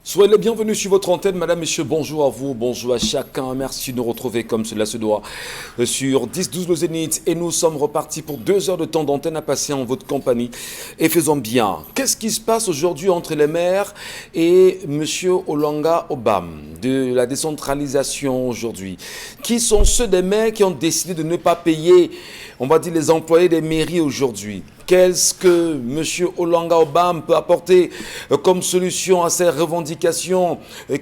Soyez les bienvenus sur votre antenne, madame, messieurs, bonjour à vous, bonjour à chacun, merci de nous retrouver comme cela se doit sur 10-12 le Zénith et nous sommes repartis pour 2 heures de temps d'antenne à passer en votre compagnie et faisons bien. Qu'est-ce qui se passe aujourd'hui entre les maires et monsieur Olanga Obam de la décentralisation aujourd'hui? Qui sont ceux des maires qui ont décidé de ne pas payer, on va dire, les employés des mairies aujourd'hui? Qu'est-ce que M. Olanga Obam peut apporter comme solution à ces revendications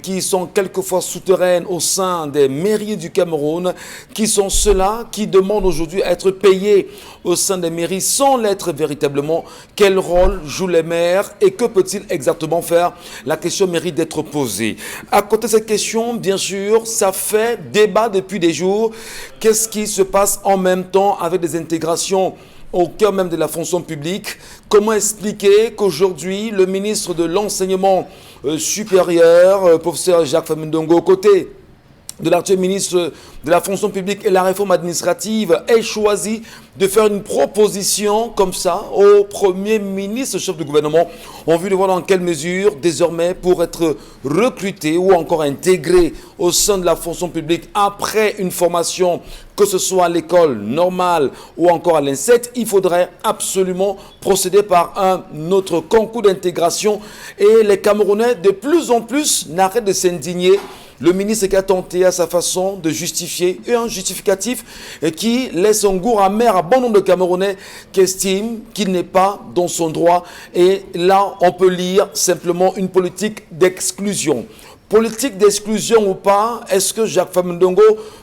qui sont quelquefois souterraines au sein des mairies du Cameroun, qui sont ceux-là qui demandent aujourd'hui à être payés au sein des mairies sans l'être véritablement? Quel rôle jouent les maires et que peut-il exactement faire? La question mérite d'être posée. À côté de cette question, bien sûr, ça fait débat depuis des jours. Qu'est-ce qui se passe en même temps avec des intégrations au cœur même de la fonction publique? Comment expliquer qu'aujourd'hui, le ministre de l'Enseignement supérieur, professeur Jacques Famindongo, aux côtés de l'actuel ministre de la fonction publique et la réforme administrative, ait choisi de faire une proposition comme ça au Premier ministre, chef du gouvernement, en vue de voir dans quelle mesure, désormais, pour être recruté ou encore intégré au sein de la fonction publique après une formation, que ce soit à l'école normale ou encore à l'INSET, il faudrait absolument procéder par un autre concours d'intégration. Et les Camerounais, de plus en plus, n'arrêtent de s'indigner. Le ministre qui a tenté à sa façon de justifier, et un justificatif qui laisse un goût amer à bon nombre de Camerounais qui estiment qu'il n'est pas dans son droit. Et là, on peut lire simplement une politique d'exclusion. Politique d'exclusion ou pas, est-ce que Jacques Famindongo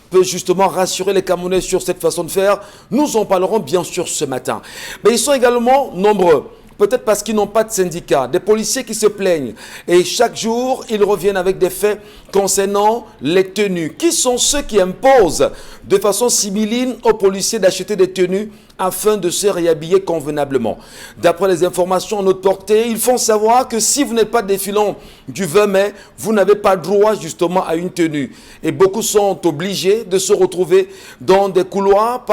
peut justement rassurer les Camerounais sur cette façon de faire? Nous en parlerons bien sûr ce matin. Mais ils sont également nombreux. Peut-être parce qu'ils n'ont pas de syndicat, des policiers qui se plaignent. Et chaque jour, ils reviennent avec des faits concernant les tenues. Qui sont ceux qui imposent de façon similine aux policiers d'acheter des tenues afin de se réhabiller convenablement? D'après les informations à notre portée, ils font savoir que si vous n'êtes pas défilant du 20 mai, vous n'avez pas droit justement à une tenue. Et beaucoup sont obligés de se retrouver dans des couloirs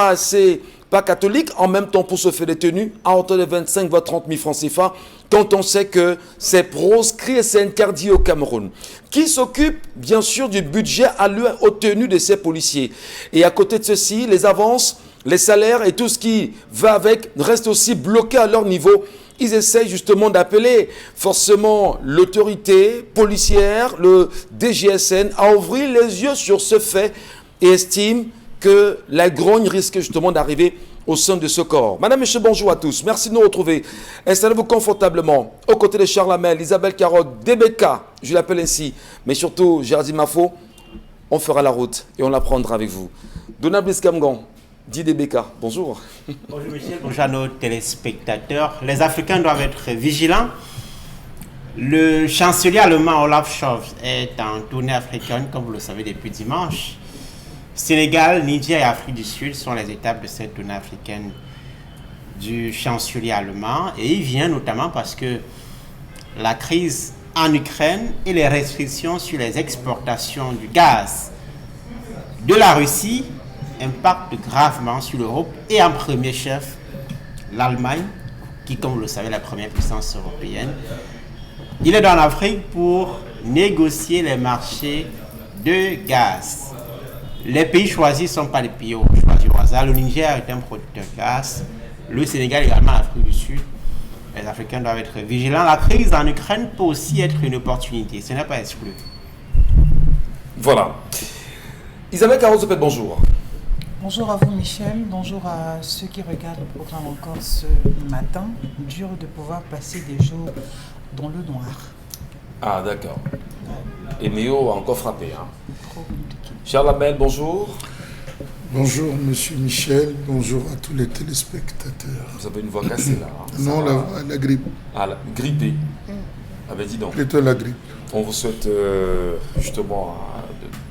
pas catholique, en même temps pour se faire des tenues à hauteur de 25 voire 30 000 francs CFA, quand on sait que c'est proscrit et c'est interdit au Cameroun. Qui s'occupe bien sûr du budget alloué aux tenues de ces policiers? Et à côté de ceci, les avances, les salaires et tout ce qui va avec restent aussi bloqués à leur niveau. Ils essayent justement d'appeler forcément l'autorité policière, le DGSN, à ouvrir les yeux sur ce fait et estiment que la grogne risque justement d'arriver au sein de ce corps. Madame, Monsieur, bonjour à tous. Merci de nous retrouver. Installez-vous confortablement aux côtés de Charles Hamel, Isabelle Carotte, DBK, je l'appelle ainsi, mais surtout Géraldine Mafo. On fera la route et on la prendra avec vous. Donald Biscamgan, dit DBK, bonjour. Bonjour Michel, bonjour à nos téléspectateurs. Les Africains doivent être vigilants. Le chancelier allemand Olaf Scholz est en tournée africaine, comme vous le savez, depuis dimanche. Sénégal, Niger et Afrique du Sud sont les étapes de cette tournée africaine du chancelier allemand. Et il vient notamment parce que la crise en Ukraine et les restrictions sur les exportations du gaz de la Russie impactent gravement sur l'Europe et en premier chef l'Allemagne, qui, comme vous le savez, est la première puissance européenne. Il est en Afrique pour négocier les marchés de gaz. Les pays choisis ne sont pas les pays choisis au hasard. Le Niger est un producteur de gaz. Le Sénégal également, l'Afrique du Sud. Les Africains doivent être vigilants. La crise en Ukraine peut aussi être une opportunité. Ce n'est pas exclu. Voilà. Isabelle Carotte, bonjour. Bonjour à vous Michel, bonjour à ceux qui regardent le programme encore ce matin. Dur de pouvoir passer des jours dans le noir. Ah d'accord. Et Néo a encore frappé. Hein. Trop compliqué. Charles Hamel, bonjour. Bonjour Monsieur Michel, bonjour à tous les téléspectateurs. Vous avez une voix cassée là. Hein. Non, la grippe. Ah, grippée. Ah ben dis donc. Plutôt la grippe. On vous souhaite justement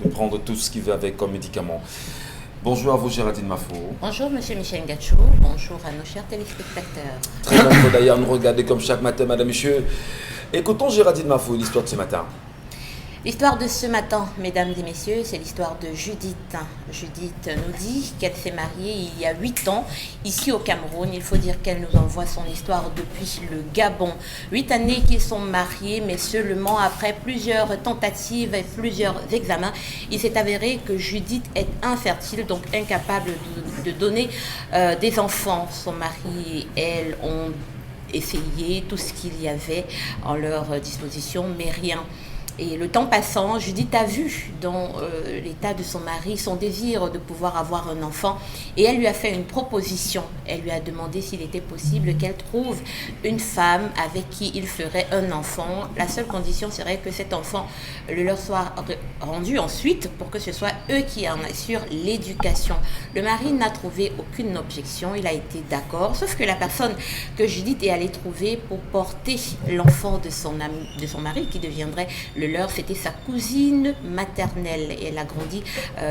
de prendre tout ce qui va avec comme médicament. Bonjour à vous Géraldine Mafo. Bonjour Monsieur Michel Gachou, bonjour à nos chers téléspectateurs. Très bien d'ailleurs nous regarder comme chaque matin, Madame, Monsieur. Écoutons Géraldine Mafo, l'histoire de ce matin. L'histoire de ce matin, mesdames et messieurs, c'est l'histoire de Judith. Judith nous dit qu'elle s'est mariée il y a 8 ans, ici au Cameroun. Il faut dire qu'elle nous envoie son histoire depuis le Gabon. 8 années qu'ils sont mariés, mais seulement après plusieurs tentatives et plusieurs examens, il s'est avéré que Judith est infertile, donc incapable de donner des enfants. Son mari et elle ont essayé tout ce qu'il y avait en leur disposition, mais rien. Et le temps passant, Judith a vu dans l'état de son mari son désir de pouvoir avoir un enfant et elle lui a fait une proposition. Elle lui a demandé s'il était possible qu'elle trouve une femme avec qui il ferait un enfant. La seule condition serait que cet enfant le leur soit rendu ensuite pour que ce soit eux qui en assurent l'éducation. Le mari n'a trouvé aucune objection, il a été d'accord, sauf que la personne que Judith est allée trouver pour porter l'enfant de son mari qui deviendrait le leur, c'était sa cousine maternelle et elle a grandi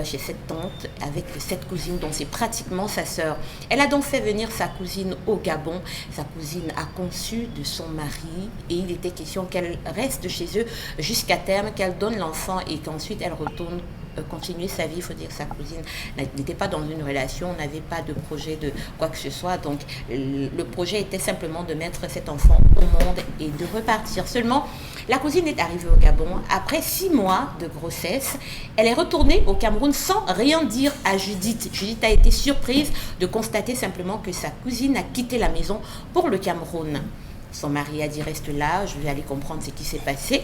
chez cette tante avec cette cousine dont c'est pratiquement sa sœur. Elle a donc fait venir sa cousine au Gabon. Sa cousine a conçu de son mari et il était question qu'elle reste chez eux jusqu'à terme, qu'elle donne l'enfant et qu'ensuite elle retourne continuer sa vie. Il faut dire que sa cousine n'était pas dans une relation, n'avait pas de projet de quoi que ce soit. Donc le projet était simplement de mettre cet enfant au monde et de repartir. Seulement, la cousine est arrivée au Gabon. Après 6 mois de grossesse, elle est retournée au Cameroun sans rien dire à Judith. Judith a été surprise de constater simplement que sa cousine a quitté la maison pour le Cameroun. Son mari a dit reste là, je vais aller comprendre ce qui s'est passé.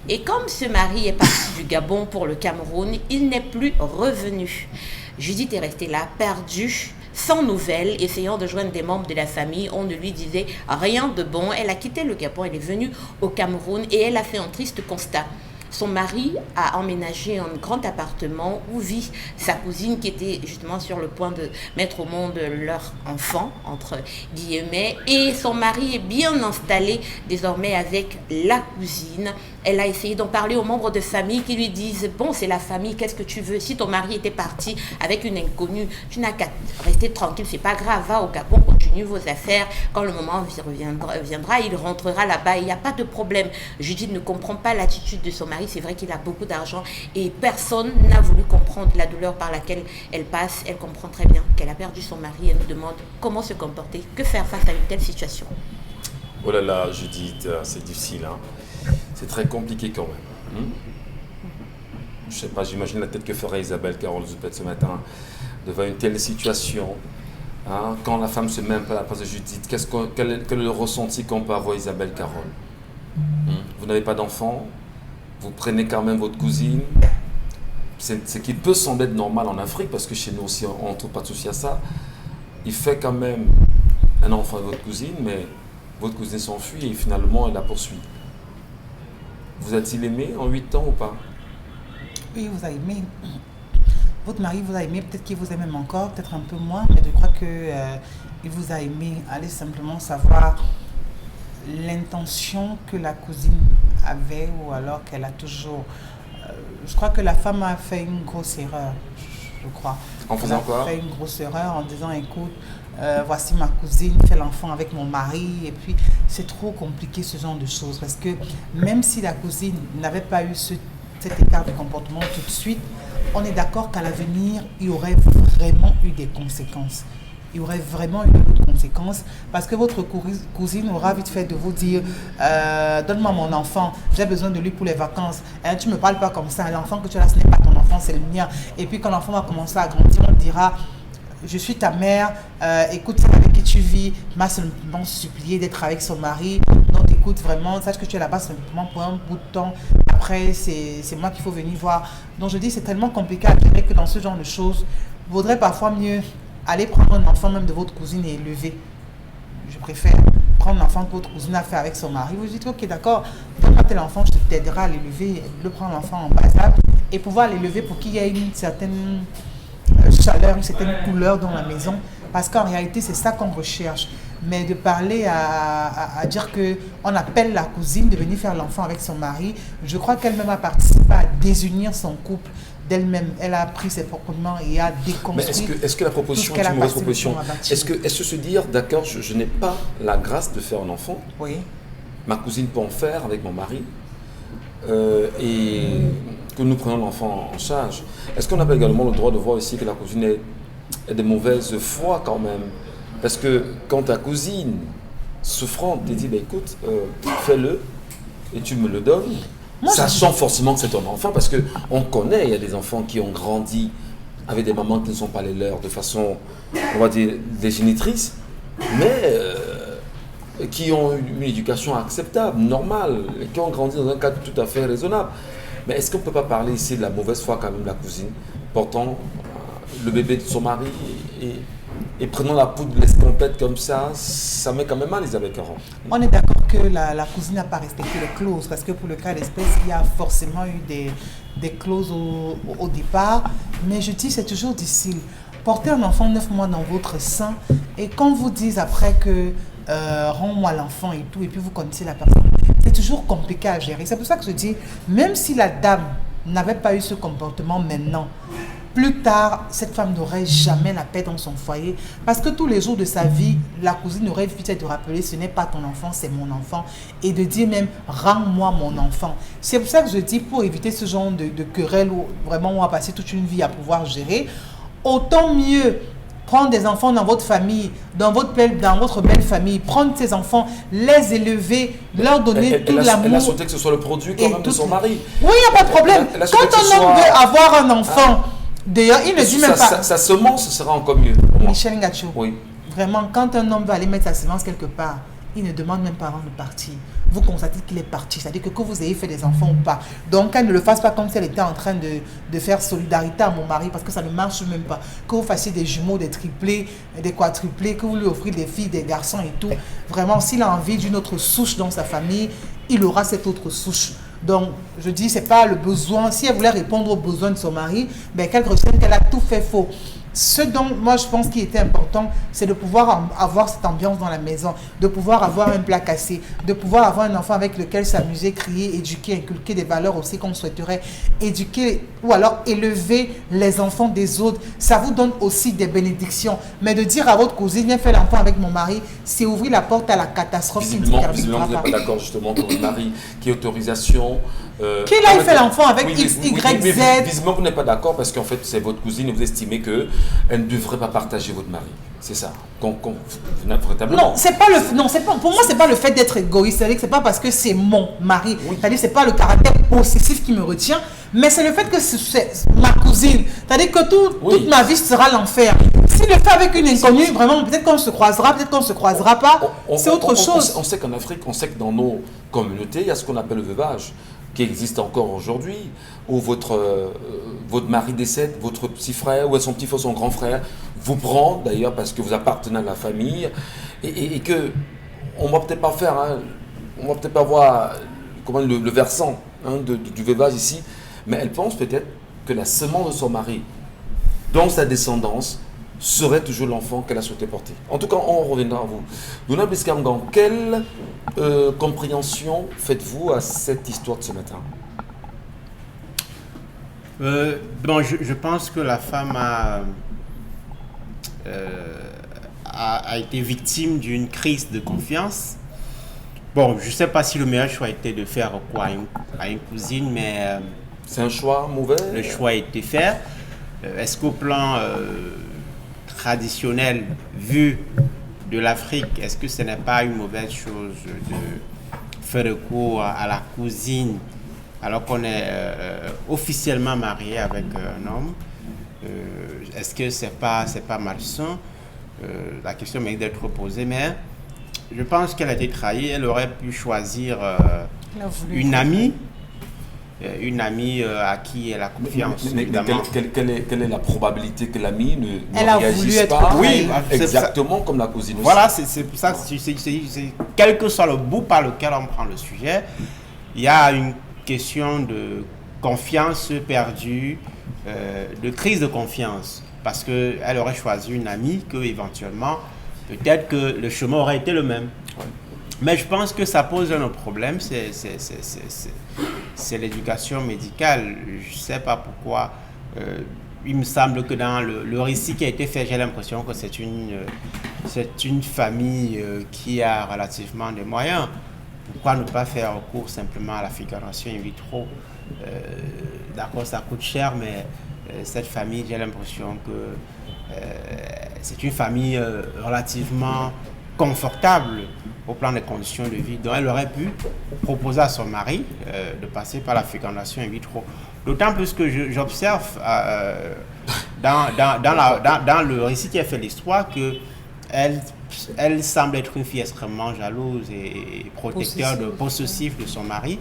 Et comme ce mari est parti du Gabon pour le Cameroun, il n'est plus revenu. Judith est restée là, perdue, sans nouvelles, essayant de joindre des membres de la famille. On ne lui disait rien de bon. Elle a quitté le Gabon, elle est venue au Cameroun et elle a fait un triste constat. Son mari a emménagé un grand appartement où vit sa cousine qui était justement sur le point de mettre au monde leur enfant, entre guillemets. Et son mari est bien installé désormais avec la cousine. Elle a essayé d'en parler aux membres de famille qui lui disent « Bon, c'est la famille, qu'est-ce que tu veux? Si ton mari était parti avec une inconnue, tu n'as qu'à rester tranquille, c'est pas grave, va au Gabon, continue vos affaires. Quand le moment viendra, il rentrera là-bas, il n'y a pas de problème. » Judith ne comprend pas l'attitude de son mari. C'est vrai qu'il a beaucoup d'argent et personne n'a voulu comprendre la douleur par laquelle elle passe. Elle comprend très bien qu'elle a perdu son mari et nous demande comment se comporter, que faire face à une telle situation. Oh là là, Judith, c'est difficile, hein. C'est très compliqué quand même. Je sais pas, j'imagine la tête que ferait Isabelle Carole Zoupette ce matin devant une telle situation. Hein, quand la femme se met un peu à la place de Judith, quel est le ressenti qu'on peut avoir, Isabelle Carole? Vous n'avez pas d'enfant, vous prenez quand même votre cousine. Ce qui peut sembler être normal en Afrique, parce que chez nous aussi on ne trouve pas de souci à ça. Il fait quand même un enfant à votre cousine, mais votre cousine s'enfuit et finalement elle la poursuit. Vous a-t-il aimé en 8 ans ou pas? Oui, il vous a aimé. Votre mari vous a aimé, peut-être qu'il vous aime même encore, peut-être un peu moins, mais je crois qu'il vous a aimé. Allez simplement savoir l'intention que la cousine avait ou alors qu'elle a toujours. Je crois que la femme a fait une grosse erreur, je crois. En faisant quoi? Elle a fait une grosse erreur en disant écoute, voici ma cousine, fait l'enfant avec mon mari, et puis c'est trop compliqué ce genre de choses parce que même si la cousine n'avait pas eu cet écart de comportement tout de suite, on est d'accord qu'à l'avenir, il y aurait vraiment eu des conséquences. Il y aurait vraiment eu des conséquences parce que votre cousine aura vite fait de vous dire donne-moi mon enfant, j'ai besoin de lui pour les vacances. Tu ne me parles pas comme ça, l'enfant que tu as là, ce n'est pas ton enfant, c'est le mien. Et puis quand l'enfant va commencer à grandir, on dira je suis ta mère, écoute, c'est avec qui tu vis, m'a simplement supplié d'être avec son mari. Donc écoute, vraiment, sache que tu es là-bas simplement pour un bout de temps. Après, c'est moi qu'il faut venir voir. Donc je dis, c'est tellement compliqué à gérer que dans ce genre de choses, il vaudrait parfois mieux aller prendre un enfant même de votre cousine et l'élever. Je préfère prendre l'enfant que votre cousine a fait avec son mari. Vous dites, ok, d'accord, donne-moi tel enfant, je t'aiderai à l'élever, de prendre l'enfant en bas âge et pouvoir l'élever pour qu'il y ait une certaine chaleur, une certaine couleur dans la maison. Parce qu'en réalité, c'est ça qu'on recherche. Mais de parler à dire qu'on appelle la cousine de venir faire l'enfant avec son mari, je crois qu'elle-même a participé à désunir son couple d'elle-même. Elle a pris ses propres mains et a déconstruit. Mais est-ce que la proposition est une mauvaise proposition? Est-ce que se dire, d'accord, je n'ai pas la grâce de faire un enfant, oui. Ma cousine peut en faire avec mon mari, et que nous prenons l'enfant en charge, est-ce qu'on n'a pas également le droit de voir ici que la cousine est de mauvaise foi quand même? Parce que quand ta cousine souffrante te dit, bah, écoute, fais-le et tu me le donnes, sachant forcément que c'est ton enfant, parce qu'on connaît, il y a des enfants qui ont grandi avec des mamans qui ne sont pas les leurs de façon, on va dire, des génitrices, mais qui ont une éducation acceptable, normale, et qui ont grandi dans un cadre tout à fait raisonnable. Mais est-ce qu'on ne peut pas parler ici de la mauvaise foi quand même de la cousine, portant le bébé de son mari et prenant la poudre de l'escampette comme ça met quand même mal Isabelle Caron. On est d'accord que la cousine n'a pas respecté les clauses, parce que pour le cas d'espèce, il y a forcément eu des clauses au départ, mais je dis c'est toujours difficile. Porter un enfant 9 mois dans votre sein, et quand vous dites après que rends-moi l'enfant et tout, et puis vous connaissez la personne, c'est toujours compliqué à gérer. C'est pour ça que je dis, même si la dame n'avait pas eu ce comportement maintenant, plus tard, cette femme n'aurait jamais la paix dans son foyer, parce que tous les jours de sa vie, la cousine aurait vite de rappeler, ce n'est pas ton enfant, c'est mon enfant, et de dire même, rends-moi mon enfant. C'est pour ça que je dis, pour éviter ce genre de querelle où vraiment on va passer toute une vie à pouvoir gérer, autant mieux prendre des enfants dans votre famille, dans votre belle famille, prendre ces enfants, les élever, leur donner tout l'amour. Elle a souhaité que ce soit le produit quand même de son mari. Oui, il n'y a pas de problème. Quand un homme veut avoir un enfant, d'ailleurs, il ne dit même pas. Sa semence sera encore mieux. Michel Ngacho, oui. Vraiment, quand un homme va aller mettre sa semence quelque part, il ne demande même pas avant de partir. Vous constatez qu'il est parti, c'est-à-dire que vous ayez fait des enfants ou pas. Donc, qu'elle ne le fasse pas comme si elle était en train de faire solidarité à mon mari, parce que ça ne marche même pas. Que vous fassiez des jumeaux, des triplés, des quadruplés, que vous lui offrez des filles, des garçons et tout. Vraiment, s'il a envie d'une autre souche dans sa famille, il aura cette autre souche. Donc, je dis, c'est pas le besoin. Si elle voulait répondre aux besoins de son mari, ben, qu'elle retienne qu'elle a tout fait faux. Ce dont moi je pense qu'il était important, c'est de pouvoir avoir cette ambiance dans la maison, de pouvoir avoir un plat cassé, de pouvoir avoir un enfant avec lequel s'amuser, crier, éduquer, inculquer des valeurs aussi qu'on souhaiterait éduquer ou alors élever les enfants des autres. Ça vous donne aussi des bénédictions. Mais de dire à votre cousine, viens faire l'enfant avec mon mari, c'est ouvrir la porte à la catastrophe. Visiblement, vous n'êtes pas d'accord justement pour le mari qui est autorisation. Qu'il aille faire l'enfant avec X, Y, Z. Visiblement, vous n'êtes pas d'accord parce qu'en fait, c'est votre cousine et vous estimez qu'elle ne devrait pas partager votre mari. C'est ça. Non, c'est pas le. Non, c'est pas. Pour moi, c'est pas le fait d'être égoïste. C'est-à-dire que c'est pas parce que c'est mon mari. Oui. C'est-à-dire que c'est pas le caractère possessif qui me retient, mais c'est le fait que c'est ma cousine. C'est-à-dire que toute ma vie sera l'enfer. Si le fait avec une inconnue, vraiment, peut-être qu'on se croisera, peut-être qu'on se croisera pas. C'est autre chose. On sait qu'en Afrique, on sait que dans nos communautés, il y a ce qu'on appelle le veuvage, qui existe encore aujourd'hui, où votre mari décède, votre petit frère, ou son petit frère, son grand frère, vous prend d'ailleurs parce que vous appartenez à la famille, et que on va peut-être pas faire, on va peut-être pas voir comment le versant du veuvage ici, mais elle pense peut-être que la semence de son mari, dans sa descendance, serait toujours l'enfant qu'elle a souhaité porter. En tout cas, on reviendra à vous. Dona Biskamgan, quelle compréhension faites-vous à cette histoire de ce matin? Bon, je pense que la femme a été victime d'une crise de confiance. Bon, je ne sais pas si le meilleur choix était de faire quoi à une cousine, mais... c'est un choix mauvais? Le choix a été fait. Est-ce qu'au plan traditionnel, vu de l'Afrique, est-ce que ce n'est pas une mauvaise chose de faire recours à la cousine alors qu'on est officiellement marié avec un homme? Est-ce que c'est pas malsain? La question mérite d'être posée, mais je pense qu'elle a été trahie. Elle aurait pu choisir une amie à qui elle a confiance. Mais quelle est la probabilité que l'amie ne elle réagisse a voulu pas? Oui, exactement comme la cousine aussi. Voilà, c'est pour ça que quel que soit le bout par lequel on prend le sujet, il y a une question de confiance perdue, de crise de confiance, parce qu'elle aurait choisi une amie que éventuellement, peut-être que le chemin aurait été le même. Ouais. Mais je pense que ça pose un autre problème, c'est l'éducation médicale. Je ne sais pas pourquoi. Il me semble que dans le récit qui a été fait, j'ai l'impression que c'est une famille qui a relativement des moyens pourquoi ne pas faire recours simplement à la fécondation in vitro? D'accord, ça coûte cher, mais cette famille, j'ai l'impression que c'est une famille relativement confortable au plan des conditions de vie. Donc elle aurait pu proposer à son mari de passer par la fécondation in vitro. D'autant plus que j'observe dans le récit qui a fait l'histoire que elle semble être une fille extrêmement jalouse et possessive de son mari.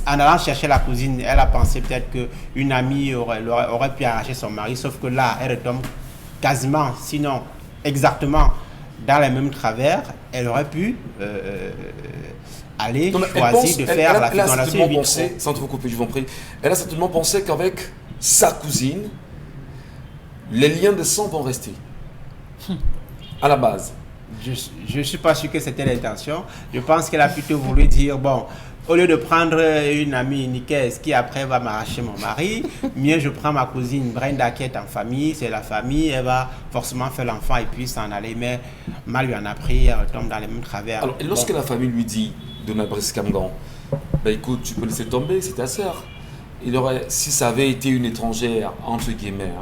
En allant chercher la cousine, elle a pensé peut-être qu'une amie aurait pu arracher son mari, sauf que là, elle retombe quasiment, sinon exactement, dans les mêmes travers. Elle aurait pu aller choisir de faire la fécondation in vitro. Sans te couper, je vous en prie, elle a certainement pensé qu'avec sa cousine, les liens de sang vont rester. À la base. Je ne suis pas sûr que c'était l'intention. Je pense qu'elle a plutôt voulu dire, bon, au lieu de prendre une amie nicaise qui après va m'arracher mon mari, mieux je prends ma cousine Brenda qui est en famille, c'est la famille, elle va forcément faire l'enfant et puis s'en aller, mais mal lui en a pris, elle retombe dans les mêmes travers. Alors, et lorsque la famille lui dit, Dona Brice Kamgan, ben écoute, tu peux laisser tomber, c'est ta sœur. Si ça avait été une étrangère, entre guillemets,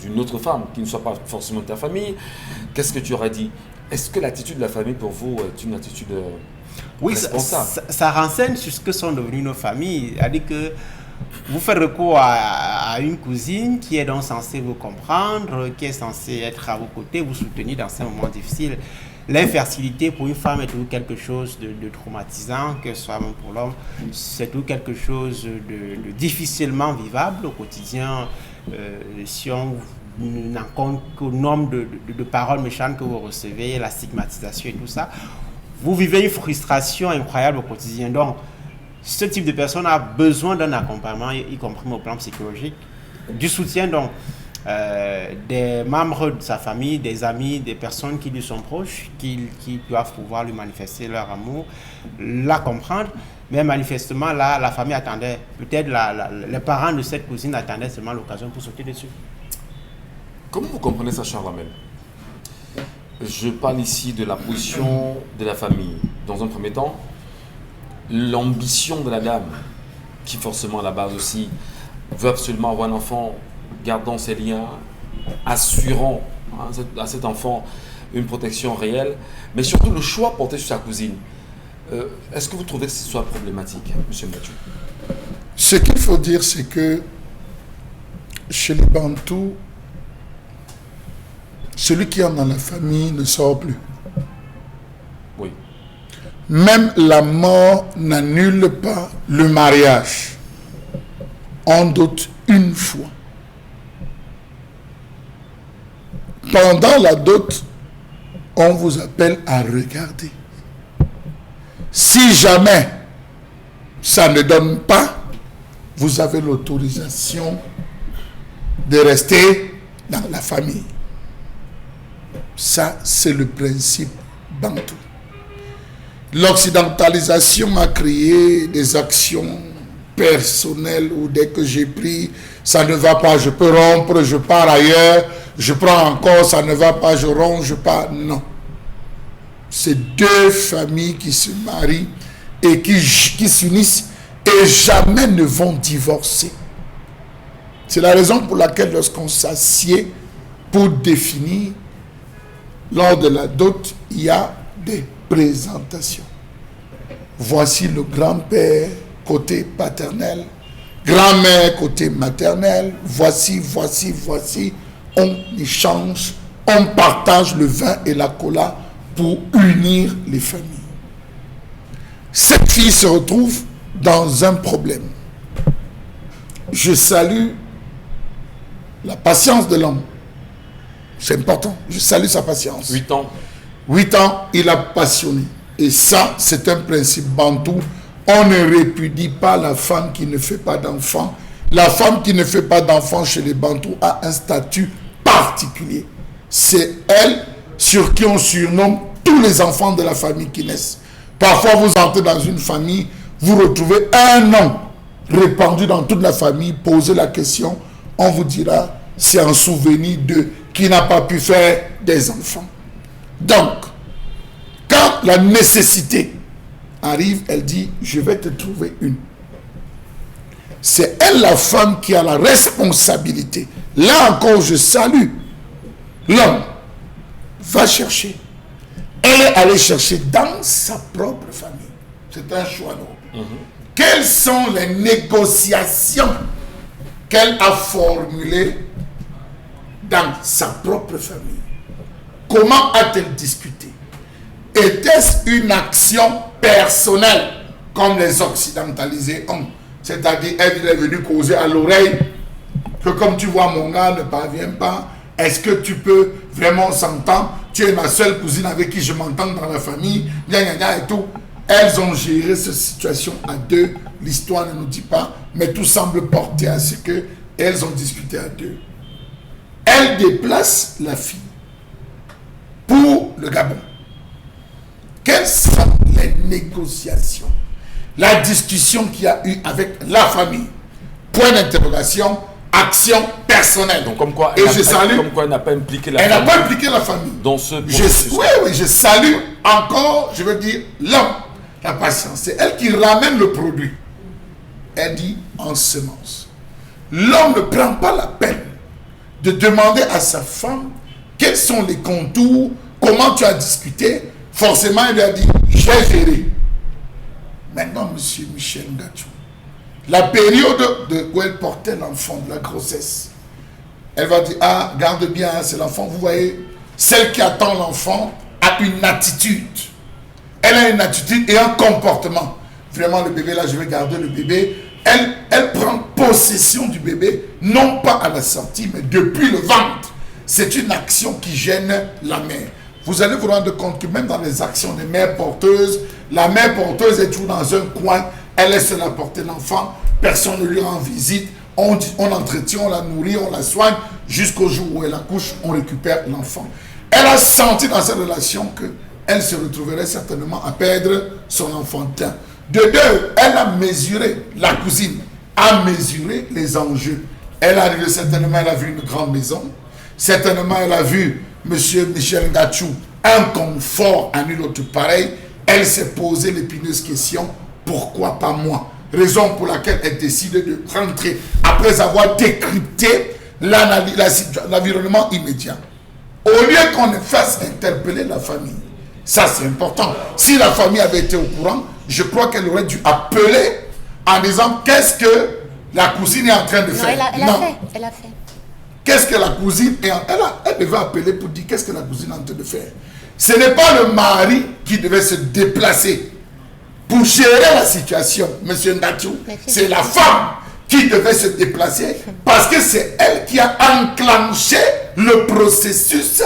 d'une autre femme qui ne soit pas forcément de ta famille, qu'est-ce que tu aurais dit? Est-ce que l'attitude de la famille pour vous est une attitude responsable? Ça renseigne sur ce que sont devenues nos familles. C'est-à-dire que vous faites recours à une cousine qui est donc censée vous comprendre, qui est censée être à vos côtés, vous soutenir dans ces moments difficiles. L'infertilité pour une femme est toujours quelque chose de traumatisant, que ce soit même pour l'homme, c'est toujours quelque chose de difficilement vivable au quotidien. Si on n'en compte qu'au nombre de paroles méchantes que vous recevez, la stigmatisation et tout ça, vous vivez une frustration incroyable au quotidien. Donc, ce type de personne a besoin d'un accompagnement, y compris au plan psychologique, du soutien donc des membres de sa famille, des amis, des personnes qui lui sont proches, qui doivent pouvoir lui manifester leur amour, la comprendre. Mais manifestement, là, la famille attendait, peut-être les parents de cette cousine attendaient seulement l'occasion pour sauter dessus. Comment vous comprenez ça, Charles Hamel? Je parle ici de la position de la famille. Dans un premier temps, l'ambition de la dame, qui forcément à la base aussi veut absolument avoir un enfant, gardant ses liens, assurant à cet enfant une protection réelle, mais surtout le choix porté sur sa cousine. Est-ce que vous trouvez que ce soit problématique, M. Mathieu? Ce qu'il faut dire, c'est que chez les Bantous, celui qui est dans la famille ne sort plus. Oui. Même la mort n'annule pas le mariage. On dote une fois. Pendant la dot, on vous appelle à regarder. Si jamais ça ne donne pas, vous avez l'autorisation de rester dans la famille. Ça, c'est le principe bantou. L'occidentalisation a créé des actions personnelles où dès que j'ai pris, ça ne va pas, je peux rompre, je pars ailleurs, je prends encore, ça ne va pas, je romps, je pars. Non. C'est deux familles qui se marient et qui s'unissent et jamais ne vont divorcer. C'est la raison pour laquelle lorsqu'on s'assied pour définir, lors de la dot, il y a des présentations. Voici le grand-père côté paternel, grand-mère côté maternel, voici. On échange, on partage le vin et la cola pour unir les familles. Cette fille se retrouve dans un problème. Je salue la patience de l'homme. C'est important. Je salue sa patience. 8 ans. 8 ans, il a passionné. Et ça, c'est un principe bantou. On ne répudie pas la femme qui ne fait pas d'enfant. La femme qui ne fait pas d'enfant chez les bantous a un statut particulier. C'est elle sur qui on surnomme tous les enfants de la famille qui naissent. Parfois, vous entrez dans une famille, vous retrouvez un nom répandu dans toute la famille, posez la question, on vous dira, c'est un souvenir de qui n'a pas pu faire des enfants. Donc, quand la nécessité arrive, elle dit, je vais te trouver une. C'est elle, la femme, qui a la responsabilité. Là encore, je salue. L'homme va chercher. Elle est allée chercher dans sa propre famille. C'est un choix noble. Quelles sont les négociations qu'elle a formulées dans sa propre famille? Comment a-t-elle discuté? Était-ce une action personnelle, comme les occidentalisés ont? C'est-à-dire, elle est venue causer à l'oreille que comme tu vois, mon gars ne parvient pas. Est-ce que tu peux vraiment s'entendre? Tu es ma seule cousine avec qui je m'entends dans la famille. Gna, gna, gna, et tout. Elles ont géré cette situation à deux. L'histoire ne nous dit pas, mais tout semble porter à ce que elles ont discuté à deux. Elle déplace la fille pour le Gabon. Quelles sont les négociations? La discussion qu'il y a eu avec la famille. Point d'interrogation, action personnelle. Donc comme quoi, elle n'a pas impliqué la famille. Elle n'a pas impliqué la famille. Dans ce oui, je salue encore, je veux dire, l'homme, la patience. C'est elle qui ramène le produit. Elle dit en semence. L'homme ne prend pas la peine de demander à sa femme quels sont les contours, comment tu as discuté. Forcément, il lui a dit, j'ai géré. Maintenant, monsieur Michel Ngatsou, la période où elle portait l'enfant de la grossesse, elle va dire, ah, garde bien, c'est l'enfant, vous voyez, celle qui attend l'enfant a une attitude. Elle a une attitude et un comportement. Vraiment, le bébé, là, je vais garder le bébé. Elle prend possession du bébé, non pas à la sortie, mais depuis le ventre. C'est une action qui gêne la mère. Vous allez vous rendre compte que même dans les actions des mères porteuses, la mère porteuse est toujours dans un coin, elle laisse la porter l'enfant, personne ne lui rend visite, on l'entretient, on la nourrit, on la soigne, jusqu'au jour où elle accouche, on récupère l'enfant. Elle a senti dans cette relation qu'elle se retrouverait certainement à perdre son enfantin. De deux, elle a mesuré, la cousine a mesuré les enjeux. Elle a arrivé certainement, elle a vu une grande maison, certainement elle a vu Monsieur Michel Ngatsou, un confort à nul autre pareil. Elle s'est posé l'épineuse question, pourquoi pas moi? Raison pour laquelle elle décide de rentrer après avoir décrypté l'environnement immédiat. Au lieu qu'on ne fasse interpeller la famille, ça c'est important. Si la famille avait été au courant, je crois qu'elle aurait dû appeler en disant qu'est-ce que la cousine est en train de faire. Elle a fait. Qu'est-ce que la cousine est elle devait appeler pour dire qu'est-ce que la cousine est en train de faire. Ce n'est pas le mari qui devait se déplacer pour gérer la situation, monsieur Ngatsou. C'est la femme qui devait se déplacer parce que c'est elle qui a enclenché le processus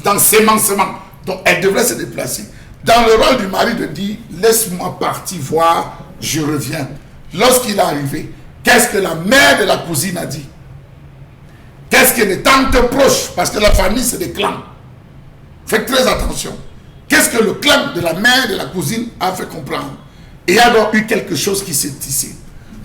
d'ensémencement. Donc elle devrait se déplacer. Dans le rôle du mari de dire laisse-moi partir voir, je reviens. Lorsqu'il est arrivé, qu'est-ce que la mère de la cousine a dit? Qu'est-ce que les tantes proches? Parce que la famille, c'est des clans. Faites très attention. Qu'est-ce que le clan de la mère de la cousine a fait comprendre? Et il y a donc eu quelque chose qui s'est tissé.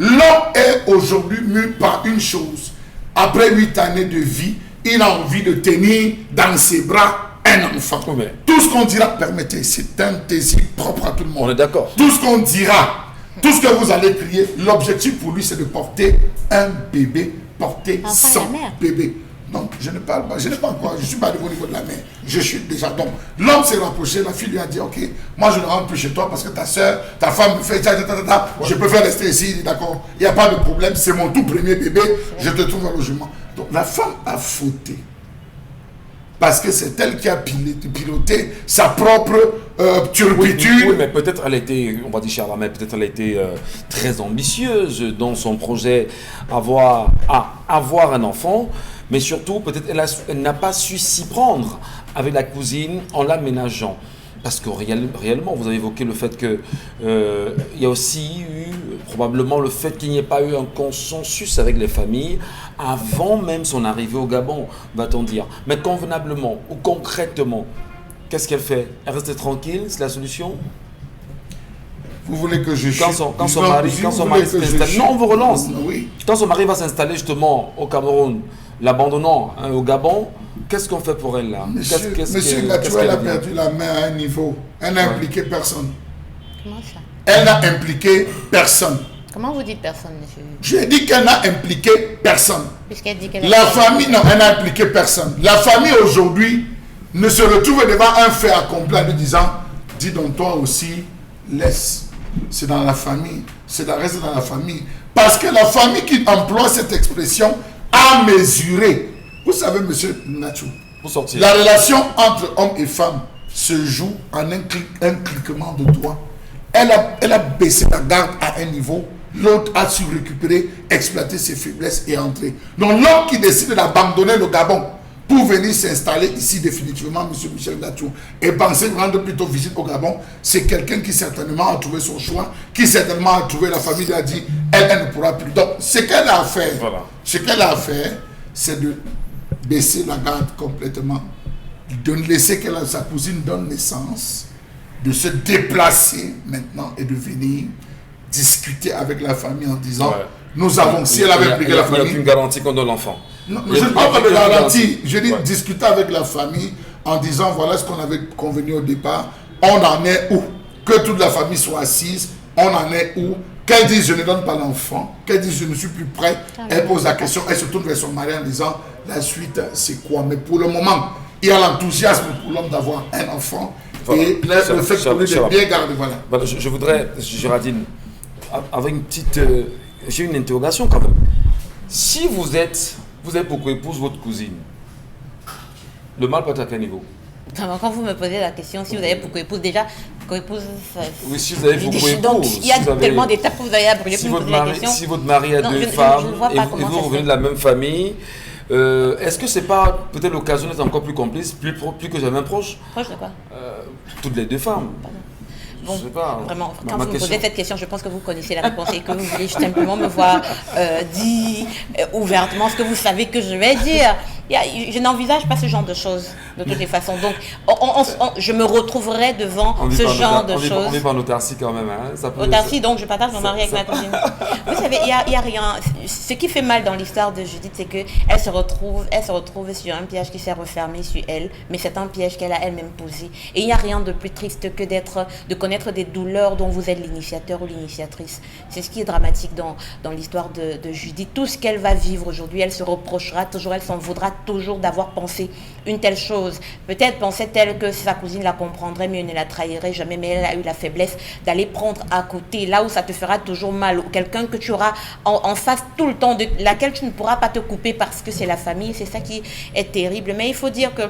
L'homme est aujourd'hui mu par une chose. Après 8 années de vie, il a envie de tenir dans ses bras un enfant. Oui, tout ce qu'on dira, permettez, c'est un désir propre à tout le monde. On est d'accord. Tout ce qu'on dira, tout ce que vous allez crier, l'objectif pour lui, c'est de porter un bébé, porter son bébé. Donc, je ne parle pas, je n'ai pas encore, je ne suis pas au niveau de la mère. Je suis déjà. Donc, l'homme s'est rapproché, la fille lui a dit, ok, moi je ne rentre plus chez toi parce que ta soeur, ta femme me fait, je préfère rester ici, d'accord, il n'y a pas de problème, c'est mon tout premier bébé, je te trouve un logement. Donc, la femme a fauté. Parce que c'est elle qui a piloté sa propre turpitude. Oui, mais peut-être elle était, on va dire chère la mère, peut-être elle a été très ambitieuse dans son projet avoir un enfant, mais surtout peut-être elle n'a pas su s'y prendre avec la cousine en l'aménageant. Parce que réellement, vous avez évoqué le fait qu'il y a aussi eu probablement le fait qu'il n'y ait pas eu un consensus avec les familles avant même son arrivée au Gabon, va-t-on dire. Mais convenablement ou concrètement, qu'est-ce qu'elle fait? Elle reste tranquille, c'est la solution? Vous voulez que je quand son mari s'installe, non, on vous relance. Oui. Quand son mari va s'installer justement au Cameroun, l'abandonnant au Gabon, qu'est-ce qu'on fait pour elle là? Monsieur Ngatsou, elle a perdu la main à un niveau. Elle n'a impliqué personne. Comment ça? Elle n'a impliqué personne. Comment vous dites personne, monsieur? J'ai dit qu'elle n'a impliqué personne. Puisqu'elle dit qu'elle La famille, non, elle n'a impliqué personne. La famille aujourd'hui ne se retrouve devant un fait accompli en lui disant, dis donc toi aussi, laisse. C'est dans la famille, c'est reste dans la famille. Parce que la famille qui emploie cette expression a mesuré. Vous savez, monsieur Nacho, la relation entre homme et femme se joue en un cliquement de doigts. Elle a baissé la garde à un niveau. L'autre a su récupérer, exploiter ses faiblesses et entrer. Donc l'homme qui décide d'abandonner le Gabon pour venir s'installer ici définitivement, M. Michel Gatchou, et penser rendre plutôt visite au Gabon, c'est quelqu'un qui certainement a trouvé son choix, qui certainement a trouvé la famille, a dit, elle ne pourra plus. Donc ce qu'elle a fait, c'est de baisser la garde complètement, de laisser que sa cousine donne naissance, de se déplacer maintenant et de venir discuter avec la famille en disant, nous avons, si elle avait impliqué la famille... Il n'y a aucune garantie qu'on donne l'enfant. Non, je ne parle pas de garantie. Je dis discuter avec la famille en disant voilà ce qu'on avait convenu au départ. On en est où? Que toute la famille soit assise. On en est où? Qu'elle dise je ne donne pas l'enfant. Qu'elle dise je ne suis plus prêt. Elle pose la question. Elle se tourne vers son mari en disant la suite c'est quoi? Mais pour le moment, il y a l'enthousiasme pour l'homme d'avoir un enfant. Voilà. Et le fait qu'on lui de bien garder. Voilà. Je voudrais, Géraldine, avec une petite... j'ai une interrogation quand même. Si vous êtes pour épouse votre cousine, le mal peut être à quel niveau? Quand vous me posez la question, si vous avez pour épouse, déjà, pour épouse... Oui, si vous avez pour épouse... Donc, il y a tellement d'étapes que vous avez à brûler pour me poser la question. Si votre mari a deux femmes, et vous revenez de la même famille, est-ce que c'est pas peut-être l'occasion d'être encore plus complice, plus que jamais proche? Proche de quoi? Toutes les deux femmes. Pardon. Bon, je sais pas, vraiment, quand vous me posez cette question, je pense que vous connaissez la réponse et que vous voulez simplement me voir dire ouvertement ce que vous savez que je vais dire. Je n'envisage pas ce genre de choses, de toutes les façons. Donc, je me retrouverai devant ce genre de choses. On est pas en autarcie quand même. Hein. Autarcie, donc je partage mon mari avec ma cousine. Vous savez, il y a rien. Ce qui fait mal dans l'histoire de Judith, c'est qu'elle se retrouve sur un piège qui s'est refermé sur elle, mais c'est un piège qu'elle a elle-même posé. Et il n'y a rien de plus triste que de connaître des douleurs dont vous êtes l'initiateur ou l'initiatrice. C'est ce qui est dramatique dans l'histoire de Judith. Tout ce qu'elle va vivre aujourd'hui, elle se reprochera toujours, elle s'en voudra toujours d'avoir pensé une telle chose. Peut-être pensait-elle que sa cousine la comprendrait, mais elle ne la trahirait jamais, mais elle a eu la faiblesse d'aller prendre à côté, là où ça te fera toujours mal, ou quelqu'un que tu auras en face tout le temps, de laquelle tu ne pourras pas te couper parce que c'est la famille. C'est ça qui est terrible. Mais il faut dire que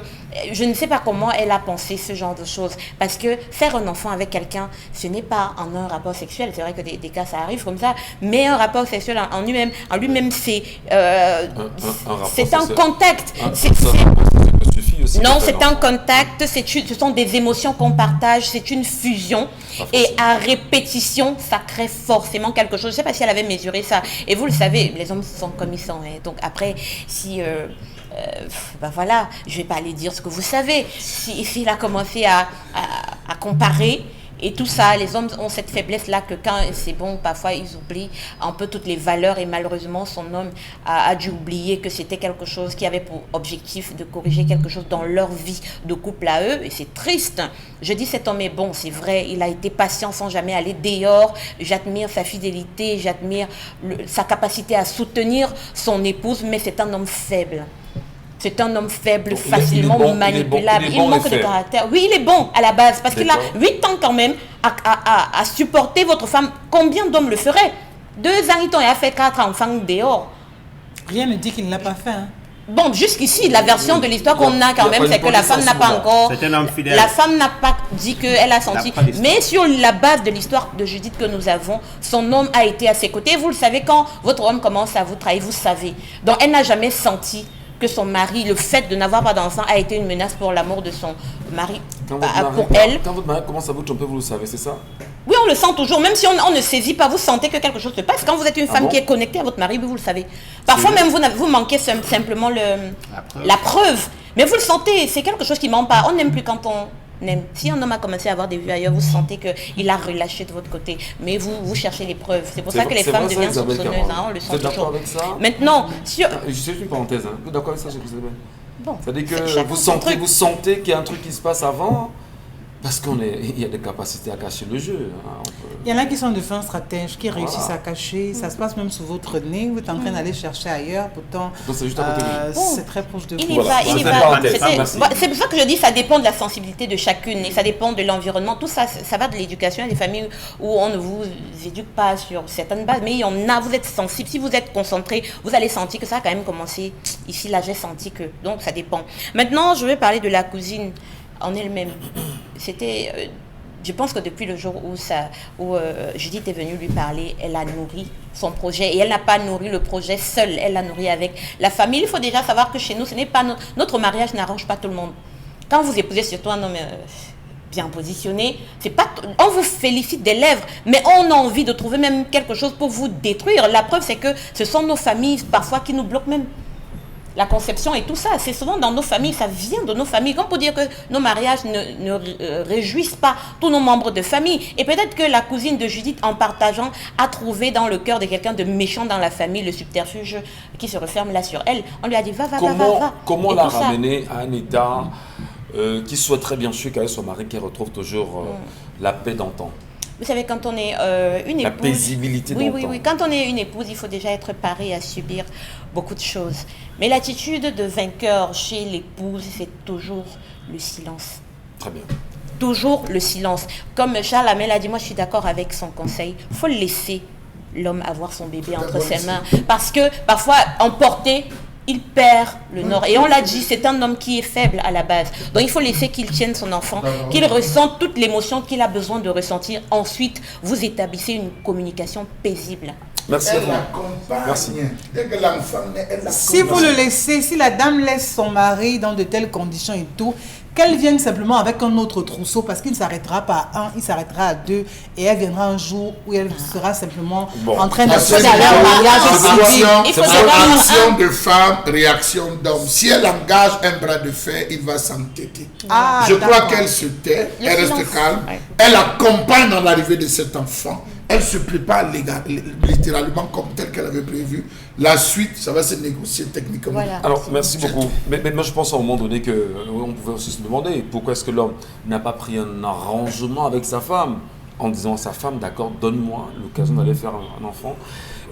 je ne sais pas comment elle a pensé ce genre de choses, parce que faire un enfant avec quelqu'un, ce n'est pas en un rapport sexuel. C'est vrai que des cas ça arrive comme ça, mais un rapport sexuel en lui-même c'est un contact. Non, c'est un contact, ce sont des émotions qu'on partage, c'est une fusion. Et à répétition, ça crée forcément quelque chose. Je ne sais pas si elle avait mesuré ça. Et vous le savez, les hommes sont comme ils sont. Hein. Donc après, si... ben voilà, je ne vais pas aller dire ce que vous savez. S'il a commencé à comparer... Et tout ça, les hommes ont cette faiblesse-là que quand c'est bon, parfois ils oublient un peu toutes les valeurs et malheureusement son homme a dû oublier que c'était quelque chose qui avait pour objectif de corriger quelque chose dans leur vie de couple à eux et c'est triste. Je dis cet homme est bon, c'est vrai, il a été patient sans jamais aller dehors, j'admire sa fidélité, j'admire sa capacité à soutenir son épouse, mais c'est un homme faible. C'est un homme faible, facilement manipulable. Il manque de caractère. Oui, il est bon à la base, parce qu'il a 8 ans quand même à supporter votre femme. Combien d'hommes le feraient? 2 ans, il a fait 4 enfants dehors. Rien ne dit qu'il ne l'a pas fait. Hein. Bon, jusqu'ici, la version de l'histoire qu'on a quand même, c'est que la femme n'a pas encore... C'est un homme fidèle. La femme n'a pas dit qu'elle a senti. Mais sur la base de l'histoire de Judith que nous avons, son homme a été à ses côtés. Vous le savez, quand votre homme commence à vous trahir, vous savez. Donc, elle n'a jamais senti que son mari, le fait de n'avoir pas d'enfant a été une menace pour l'amour de son mari, elle. Quand votre mari commence à vous tromper, vous le savez, c'est ça? Oui, on le sent toujours, même si on ne saisit pas, vous sentez que quelque chose se passe. Quand vous êtes une femme qui est connectée à votre mari, vous le savez. Parfois même, vous manquez simplement la preuve. Mais vous le sentez, c'est quelque chose qui ne ment pas. On n'aime plus quand on aime. Si un homme a commencé à avoir des vues ailleurs, vous sentez qu'il a relâché de votre côté. Mais vous cherchez les preuves. C'est pour ça que les femmes deviennent soupçonneuses. On le sent toujours. Vous êtes d'accord avec ça? Maintenant, juste une parenthèse. Vous êtes d'accord avec ça, Isabelle? Bon, c'est-à-dire que vous sentez qu'il y a un truc qui se passe avant. Parce qu'il y a des capacités à cacher le jeu. Hein, Il y en a qui sont de fins stratèges, qui réussissent à cacher. Ça se passe même sous votre nez. Vous êtes en train d'aller chercher ailleurs. Pourtant, c'est juste à côté de vous. c'est très proche de vous. Il y Voilà. va, il y C'était va. parenthèse. Merci. C'est pour ça que je dis ça dépend de la sensibilité de chacune et ça dépend de l'environnement. Tout ça, ça va de l'éducation. Il y a des familles où on ne vous éduque pas sur certaines bases, mais il y en a, vous êtes sensible. Si vous êtes concentré, vous allez sentir que ça a quand même commencé. Ici, là, j'ai senti que. Donc, ça dépend. Maintenant, je vais parler de la cousine en elle-même. C'était... je pense que depuis le jour où Judith est venue lui parler, elle a nourri son projet. Et elle n'a pas nourri le projet seule, elle l'a nourri avec la famille. Il faut déjà savoir que chez nous, ce n'est pas notre mariage n'arrange pas tout le monde. Quand vous épousez surtout un homme bien positionné, c'est pas on vous félicite des lèvres, mais on a envie de trouver même quelque chose pour vous détruire. La preuve, c'est que ce sont nos familles parfois qui nous bloquent même. La conception et tout ça, c'est souvent dans nos familles, ça vient de nos familles. Comme pour dire que nos mariages ne réjouissent pas tous nos membres de famille. Et peut-être que la cousine de Judith, en partageant, a trouvé dans le cœur de quelqu'un de méchant dans la famille le subterfuge qui se referme là sur elle. On lui a dit va. Comment Et la tout ça. ramener à un état qui souhaiterait bien sûr qu'avec son mari, qui retrouve toujours la paix d'antan? Vous savez, quand on est une épouse... La paisibilité oui, d'antan. oui. Quand on est une épouse, il faut déjà être paré à subir beaucoup de choses. Mais l'attitude de vainqueur chez l'épouse, c'est toujours le silence. Très bien. Toujours le silence. Comme Charles Hamel a dit, moi je suis d'accord avec son conseil. Il faut laisser l'homme avoir son bébé entre ses mains. Parce que parfois, emporté, il perd le nord. Et on l'a dit, c'est un homme qui est faible à la base. Donc il faut laisser qu'il tienne son enfant, qu'il ressente toute l'émotion qu'il a besoin de ressentir. Ensuite, vous établissez une communication paisible. Merci à Elle vous. l'accompagne. Merci. Dès que l'enfant naît, elle l'accompagne. Si vous le laissez, si la dame laisse son mari dans de telles conditions et tout, qu'elle vienne simplement avec un autre trousseau, parce qu'il ne s'arrêtera pas à un, il s'arrêtera à deux, et elle viendra un jour où elle sera simplement en train de Parce que faire leur mariage civil. Il faut c'est savoir action de femme, réaction d'homme. Si elle engage un bras de fer, il va s'entêter. Ah, Je crois d'accord. qu'elle se tait, Le elle silence. reste calme, Ouais. elle accompagne dans l'arrivée de cet enfant. Elle se prépare littéralement comme tel qu'elle avait prévu. La suite, ça va se négocier techniquement. Voilà. Alors, merci beaucoup. Mais moi, je pense à un moment donné qu'on pouvait aussi se demander pourquoi est-ce que l'homme n'a pas pris un arrangement avec sa femme en disant à sa femme, d'accord, donne-moi l'occasion d'aller faire un enfant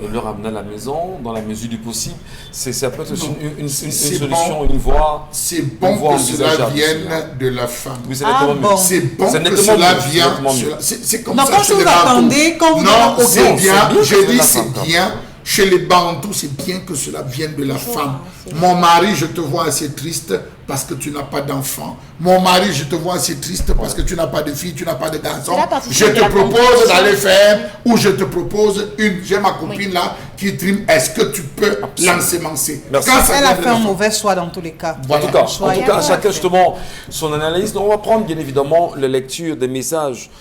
et le ramener à la maison dans la mesure du possible. Ça peut être aussi une solution, bon. une voie. C'est bon que cela vienne de la femme. Oui, c'est Ah, nettement mieux. bon. C'est bon C'est que nettement cela mieux, c'est vient. nettement mieux. C'est comme Non, ça quand chez vous les attendez, Bantous. quand vous Non, dites, c'est ok, bien. c'est bien Je que dis la c'est femme, bien. Chez les Bantous, c'est bien que cela vienne de la femme. Mon mari, je te vois assez triste parce que tu n'as pas d'enfant. Mon mari, je te vois assez triste parce que tu n'as pas de fille, tu n'as pas de garçon. C'est la partie Je de te la propose compréhension. d'aller faire ou je te propose une. J'ai ma copine là qui trime. Est-ce que tu peux l'ensemencer? Merci. Quand ça Elle vient a de fait la un femme. mauvais choix dans tous les cas. En tout cas, Choix, il y a chacun pas. justement son analyse. Donc, on va prendre bien évidemment la lecture des messages,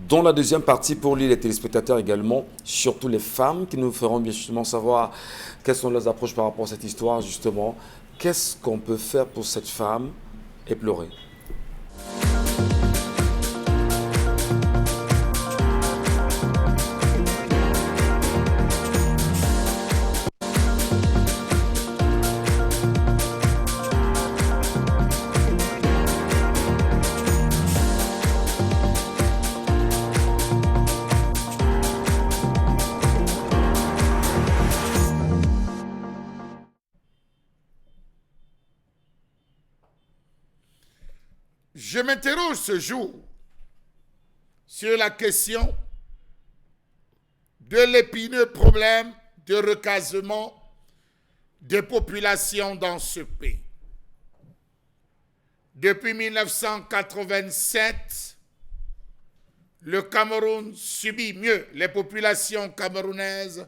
dont la deuxième partie pour lire les téléspectateurs également, surtout les femmes qui nous feront bien justement savoir quelles sont leurs approches par rapport à cette histoire justement. Qu'est-ce qu'on peut faire pour cette femme et pleurer? Je m'interroge ce jour sur la question de l'épineux problème de recasement des populations dans ce pays. Depuis 1987, le Cameroun subit mieux, les populations camerounaises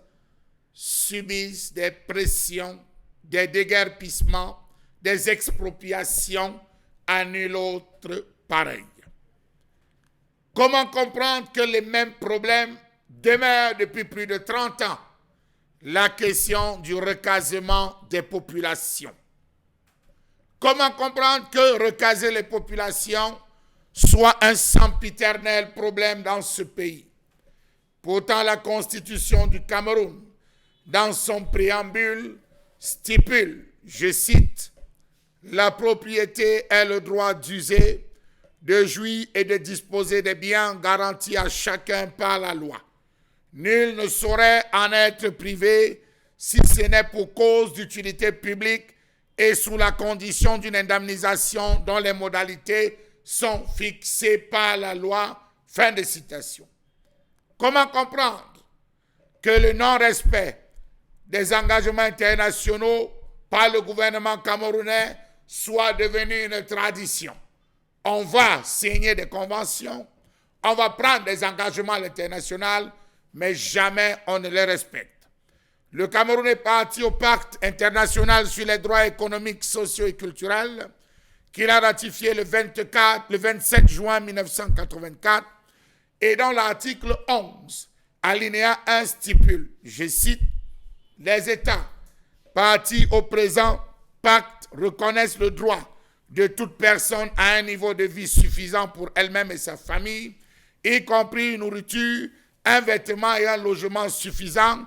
subissent des pressions, des déguerpissements, des expropriations à nul autre pareil. Comment comprendre que les mêmes problèmes demeurent depuis plus de 30 ans? La question du recasement des populations. Comment comprendre que recaser les populations soit un sempiternel problème dans ce pays? Pourtant, la Constitution du Cameroun, dans son préambule, stipule, je cite, « La propriété est le droit d'user, de jouir et de disposer des biens garantis à chacun par la loi. Nul ne saurait en être privé si ce n'est pour cause d'utilité publique et sous la condition d'une indemnisation dont les modalités sont fixées par la loi. Fin de citation. Comment comprendre que le non-respect des engagements internationaux par le gouvernement camerounais soit devenu une tradition? On va signer des conventions, on va prendre des engagements à l'international, mais jamais on ne les respecte. Le Cameroun est parti au pacte international sur les droits économiques, sociaux et culturels qu'il a ratifié le 27 juin 1984 et dont l'article 11, alinéa 1 stipule, je cite, « Les États partis au présent pacte reconnaissent le droit de toute personne à un niveau de vie suffisant pour elle-même et sa famille, y compris une nourriture, un vêtement et un logement suffisant,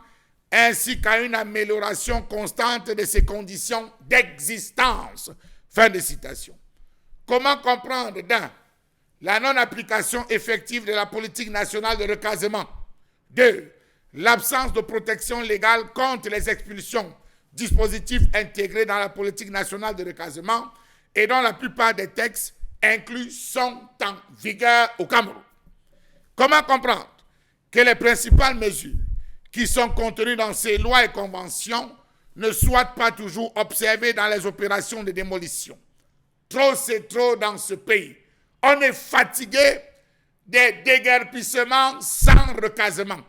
ainsi qu'à une amélioration constante de ses conditions d'existence. » Fin de citation. Comment comprendre, d'un, la non-application effective de la politique nationale de recasement, 2, l'absence de protection légale contre les expulsions, dispositif intégré dans la politique nationale de recasement et dont la plupart des textes inclus sont en vigueur au Cameroun. Comment comprendre que les principales mesures qui sont contenues dans ces lois et conventions ne soient pas toujours observées dans les opérations de démolition? Trop, c'est trop dans ce pays. On est fatigué des déguerpissements sans recasement.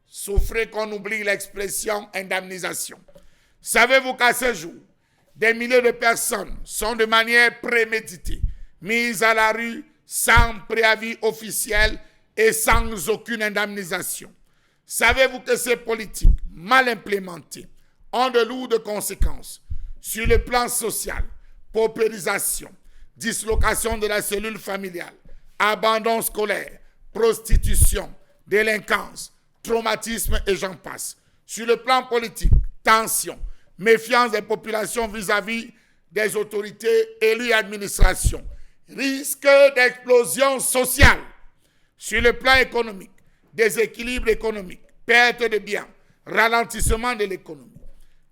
Souffrez qu'on oublie l'expression indemnisation. Savez-vous qu'à ce jour, des milliers de personnes sont de manière préméditée mises à la rue sans préavis officiel et sans aucune indemnisation? Savez-vous que ces politiques mal implémentées ont de lourdes conséquences sur le plan social, paupérisation, dislocation de la cellule familiale, abandon scolaire, prostitution, délinquance, traumatisme et j'en passe. Sur le plan politique, tension, méfiance des populations vis-à-vis des autorités élues et administrations, risque d'explosion sociale. Sur le plan économique, déséquilibre économique, perte de biens, ralentissement de l'économie.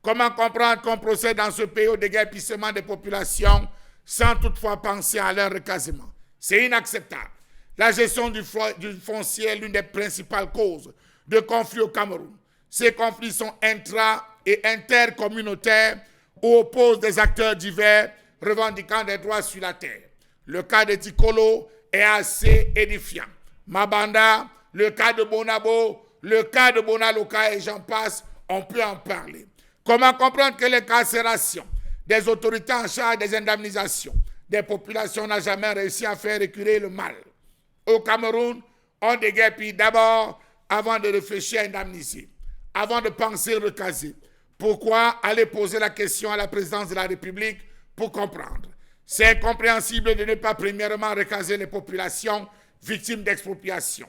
Comment comprendre qu'on procède dans ce pays au déguerpissement des populations sans toutefois penser à leur recasement? C'est inacceptable. La gestion du foncier est l'une des principales causes de conflits au Cameroun. Ces conflits sont intra- et intercommunautaires ou opposent des acteurs divers revendiquant des droits sur la terre. Le cas de Tikolo est assez édifiant. Mabanda, le cas de Bonabo, le cas de Bonaloka et j'en passe, on peut en parler. Comment comprendre que l'incarcération des autorités en charge des indemnisations des populations n'a jamais réussi à faire reculer le mal? Au Cameroun, on déguerpit d'abord avant de réfléchir à indemniser, avant de penser recaser. Pourquoi aller poser la question à la présidence de la République pour comprendre? C'est incompréhensible de ne pas premièrement recaser les populations victimes d'expropriation.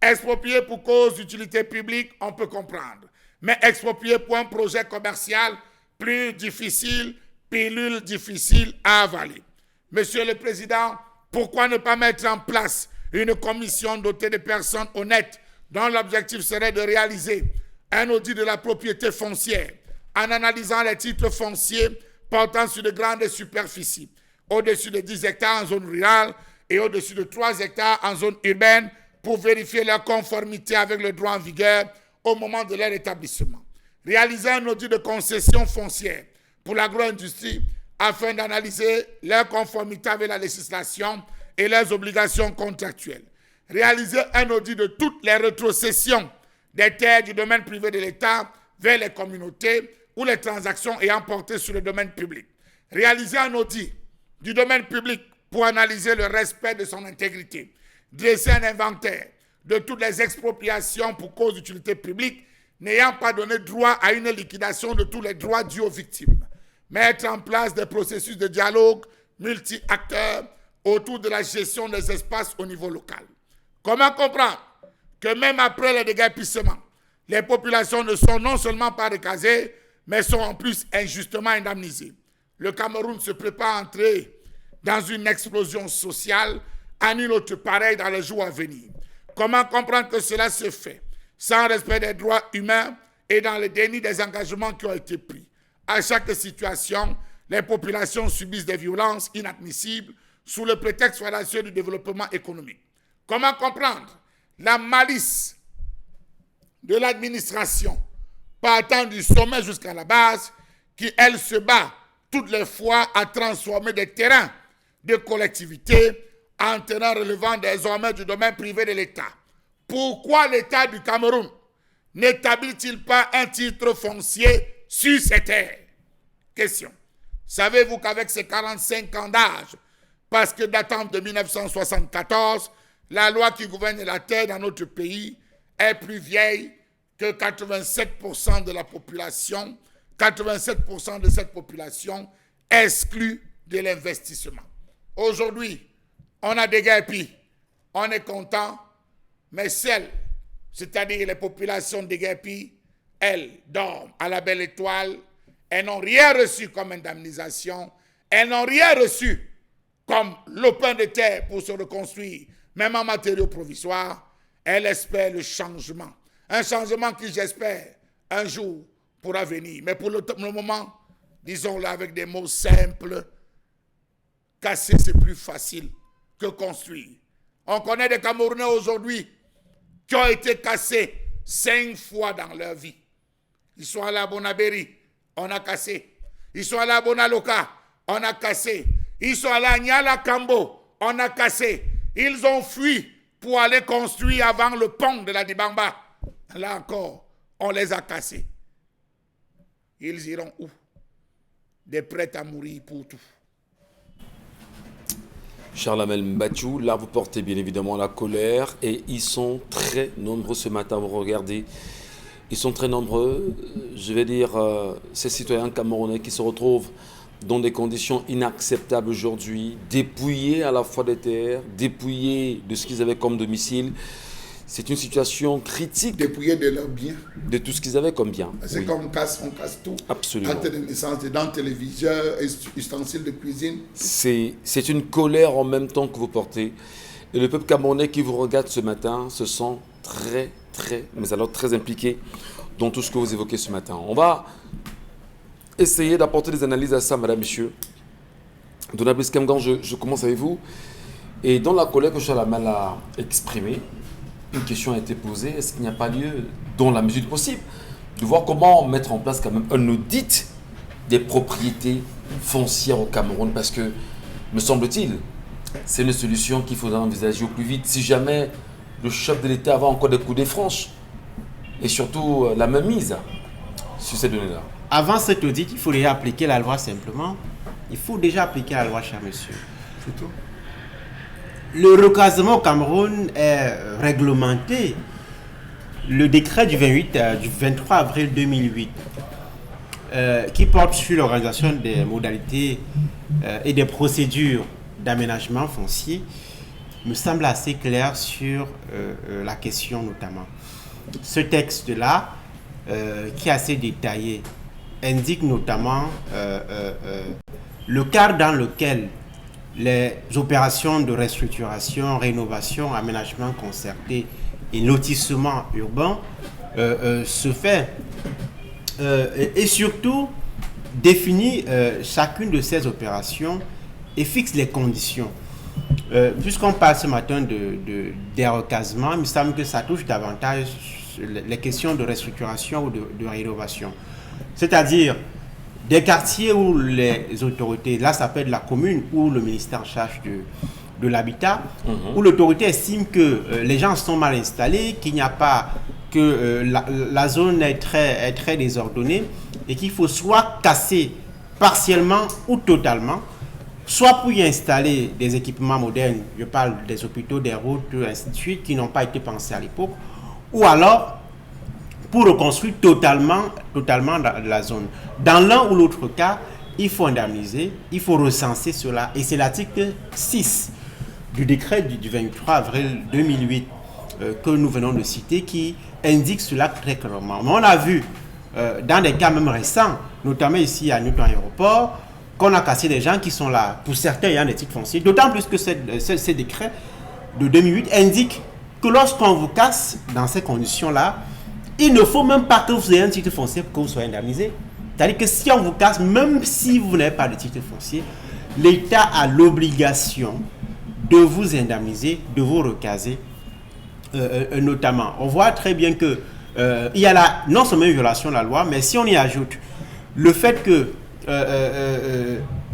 Exproprier pour cause d'utilité publique, on peut comprendre. Mais exproprier pour un projet commercial, plus difficile, pilule difficile à avaler. Monsieur le Président, pourquoi ne pas mettre en place une commission dotée de personnes honnêtes dont l'objectif serait de réaliser un audit de la propriété foncière en analysant les titres fonciers portant sur de grandes superficies, au-dessus de 10 hectares en zone rurale et au-dessus de 3 hectares en zone urbaine pour vérifier leur conformité avec le droit en vigueur au moment de leur établissement. Réaliser un audit de concession foncière pour l'agro-industrie afin d'analyser leur conformité avec la législation et leurs obligations contractuelles. Réaliser un audit de toutes les rétrocessions des terres du domaine privé de l'État vers les communautés ou les transactions ayant porté sur le domaine public. Réaliser un audit du domaine public pour analyser le respect de son intégrité. Dresser un inventaire de toutes les expropriations pour cause d'utilité publique n'ayant pas donné droit à une liquidation de tous les droits dus aux victimes. Mettre en place des processus de dialogue multi-acteurs autour de la gestion des espaces au niveau local. Comment comprendre que même après le déguerpissement, les populations ne sont non seulement pas recasées, mais sont en plus injustement indemnisées? Le Cameroun se prépare à entrer dans une explosion sociale à nul autre pareil dans les jours à venir. Comment comprendre que cela se fait sans respect des droits humains et dans le déni des engagements qui ont été pris? À chaque situation, les populations subissent des violences inadmissibles sous le prétexte fallacieux du développement économique. Comment comprendre la malice de l'administration partant du sommet jusqu'à la base qui, elle, se bat toutes les fois à transformer des terrains de collectivités en terrains relevant désormais du domaine privé de l'État? Pourquoi l'État du Cameroun n'établit-il pas un titre foncier sur ces terres? Question. Savez-vous qu'avec ces 45 ans d'âge, parce que datant de 1974, la loi qui gouverne la terre dans notre pays est plus vieille que 87% de la population, 87% de cette population exclue de l'investissement. Aujourd'hui, on a des guépis, on est content, mais celles, c'est-à-dire les populations des guépis, elles dorment à la belle étoile, elles n'ont rien reçu comme indemnisation, elles n'ont rien reçu comme lopin de terre pour se reconstruire, même en matériaux provisoires. Elles espèrent le changement. Un changement qui, j'espère, un jour pourra venir. Mais pour le moment, disons-le avec des mots simples, casser c'est plus facile que construire. On connaît des Camerounais aujourd'hui qui ont été cassés 5 fois dans leur vie. Ils sont allés à Bonabéry, on a cassé. Ils sont allés à Bonaloka, on a cassé. Ils sont allés à Nyala Kambo, on a cassé. Ils ont fui pour aller construire avant le pont de la Dibamba. Là encore, on les a cassés. Ils iront où? Des prêts à mourir pour tout. Charles Amel Mbathiou, là vous portez bien évidemment la colère et ils sont très nombreux ce matin, vous regardez, ils sont très nombreux, je vais dire, ces citoyens camerounais qui se retrouvent dans des conditions inacceptables aujourd'hui, dépouillés à la fois des terres, dépouillés de ce qu'ils avaient comme domicile. C'est une situation critique. Dépouillés de leurs biens. De tout ce qu'ils avaient comme bien. C'est oui. Comme on casse tout. Absolument. Acte de naissance, dedans, téléviseurs, ustensiles de cuisine. C'est une colère en même temps que vous portez. Et le peuple camerounais qui vous regarde ce matin se sent mais alors très impliqué dans tout ce que vous évoquez ce matin. On va essayer d'apporter des analyses à ça, madame, monsieur. Dona Biskamgan, je commence avec vous. Et dans la colère que Charles Amel a exprimée, une question a été posée, est-ce qu'il n'y a pas lieu, dans la mesure du possible, de voir comment mettre en place quand même un audit des propriétés foncières au Cameroun? Parce que, me semble-t-il, c'est une solution qu'il faudra envisager au plus vite. Si jamais le chef de l'État avait encore des coudées franches, et surtout la mainmise sur ces données-là. Avant cet audit, il faut déjà appliquer la loi simplement. Il faut déjà appliquer la loi, cher monsieur. C'est tout. Le recasement au Cameroun est réglementé. Le décret du 23 avril 2008, qui porte sur l'organisation des modalités et des procédures d'aménagement foncier, me semble assez clair sur la question notamment. Ce texte-là, qui est assez détaillé, indique notamment le cadre dans lequel les opérations de restructuration, rénovation, aménagement concerté et lotissement urbain se fait et surtout définit chacune de ces opérations et fixe les conditions. Puisqu'on parle ce matin des recasements, il me semble que ça touche davantage les questions de restructuration ou de rénovation. C'est-à-dire des quartiers où les autorités, là ça peut être la commune ou le ministère en charge de l'habitat, où l'autorité estime que les gens sont mal installés, qu'il n'y a pas, que la zone est très désordonnée et qu'il faut soit casser partiellement ou totalement, soit pour y installer des équipements modernes, je parle des hôpitaux, des routes, ainsi de suite, qui n'ont pas été pensés à l'époque, ou alors pour reconstruire totalement la zone. Dans l'un ou l'autre cas, il faut indemniser, il faut recenser cela. Et c'est l'article 6 du décret du 23 avril 2008 que nous venons de citer qui indique cela très clairement. Mais on a vu dans des cas même récents, notamment ici à Newton Aéroport, qu'on a cassé des gens qui sont là, pour certains ayant des titres fonciers, d'autant plus que ces décrets de 2008 indiquent que lorsqu'on vous casse dans ces conditions-là, il ne faut même pas que vous ayez un titre foncier pour que vous soyez indemnisé. C'est-à-dire que si on vous casse, même si vous n'avez pas de titre foncier, l'État a l'obligation de vous indemniser, de vous recaser, notamment. On voit très bien que il y a là non seulement une violation de la loi, mais si on y ajoute le fait que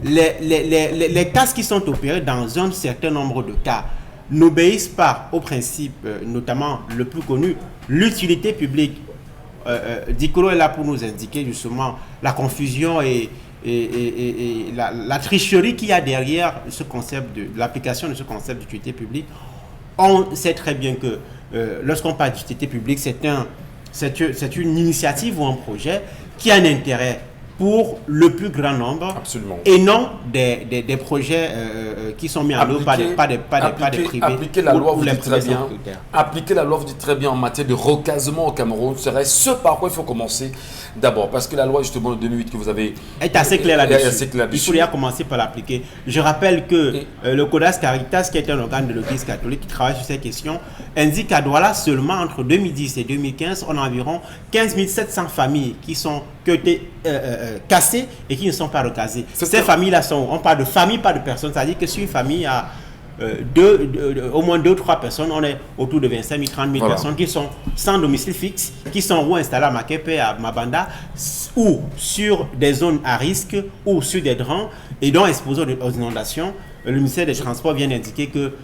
les casses qui sont opérées dans un certain nombre de cas n'obéissent pas au principe, notamment le plus connu, l'utilité publique. Dicolo est là pour nous indiquer justement la confusion et la tricherie qu'il y a derrière ce concept de l'application de ce concept d'utilité publique. On sait très bien que lorsqu'on parle d'utilité publique, c'est une initiative ou un projet qui a un intérêt pour le plus grand nombre. Absolument. Et non des projets qui sont mis en œuvre par des privés. Appliquer la loi, vous dites très bien. Appliquer la loi, vous dites très bien, en matière de recasement au Cameroun, serait ce par quoi il faut commencer d'abord. Parce que la loi, justement, de 2008 que vous avez... est assez claire là-dessus. Il faut déjà commencer par l'appliquer. Je rappelle que le Codas Caritas, qui est un organe de l'Église catholique qui travaille sur ces questions, indique qu'à Douala, seulement entre 2010 et 2015, on a environ 15 700 familles qui ont été cassées et qui ne sont pas recasées. Ces familles-là on parle de famille, pas de personnes. C'est-à-dire que si une famille a au moins 2 ou 3 personnes, on est autour de 25 000, 30 000 personnes qui sont sans domicile fixe, qui sont ou installées à Makepe, à Mabanda, ou sur des zones à risque, ou sur des drains, et donc exposées aux inondations. Le ministère des Transports vient d'indiquer que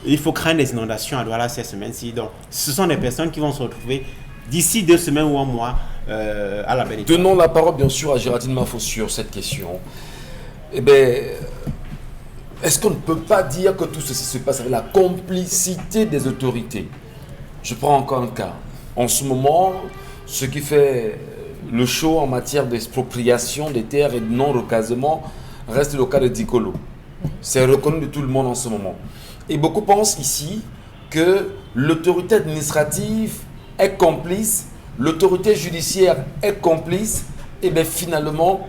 il faut craindre les inondations à Douala ces semaines-ci. Donc, ce sont des personnes qui vont se retrouver d'ici 2 semaines ou un mois à la belle étoile. Donnons la parole, bien sûr, à Géraldine Mafo sur cette question. Eh bien, est-ce qu'on ne peut pas dire que tout ceci se passe avec la complicité des autorités? Je prends encore un cas. En ce moment, ce qui fait le show en matière d'expropriation des terres et de non-recasement reste le cas de Dicolo. C'est reconnu de tout le monde en ce moment. Et beaucoup pensent ici que l'autorité administrative est complice, l'autorité judiciaire est complice, et bien finalement,